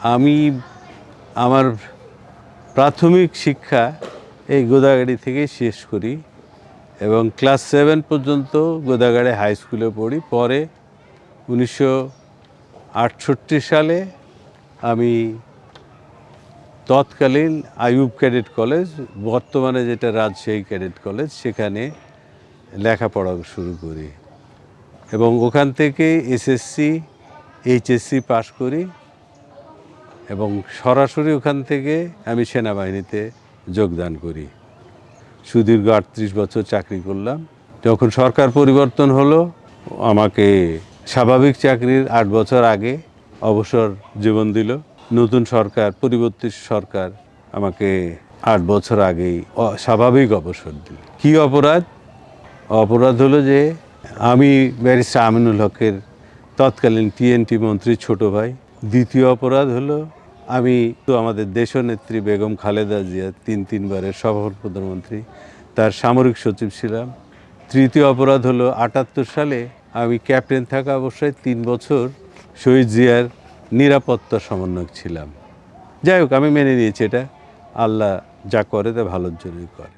আমি আমার প্রাথমিক শিক্ষা এই গোদাগাড়ি থেকেই শেষ করি এবং ক্লাস 7 পর্যন্ত গোদাগাড়ি হাই স্কুলে পড়ি। পরে 1968 সালে আমি তৎকালীন আইয়ুব ক্যাডেট কলেজ, বর্তমানে যেটা রাজশাহী ক্যাডেট কলেজ, সেখানে লেখাপড়া শুরু করি এবং ওখান থেকে এসএসসি এইচএসসি পাশ করি এবং সরাসরি ওখান থেকে আমি সেনাবাহিনীতে যোগদান করি। সুদীর্ঘ 38 বছর চাকরি করলাম। যখন সরকার পরিবর্তন হলো, আমাকে স্বাভাবিক চাকরির 8 বছর আগে অবসর জীবন দিল। নতুন সরকার, পরিবর্তিত সরকার আমাকে 8 বছর আগেই স্বাভাবিক অবসর দিল। কী অপরাধ? অপরাধ হলো যে আমি ব্যারিস্টার আমিনুল হকের তৎকালীন টিএনটি মন্ত্রীর ছোট ভাই। দ্বিতীয় অপরাধ হলো আমি তো আমাদের দেশনেত্রী বেগম খালেদা জিয়া তিনবারের সফল প্রধানমন্ত্রী, তার সামরিক সচিব ছিলাম। তৃতীয় অপরাধ হলো 78 সালে আমি ক্যাপ্টেন থাকা অবস্থায় 3 বছর শহীদ জিয়ার নিরাপত্তা সমন্বয়ক ছিলাম। যাই হোক, আমি মেনে নিয়েছি, এটা আল্লাহ যা করে তা ভালোর জন্যই করে।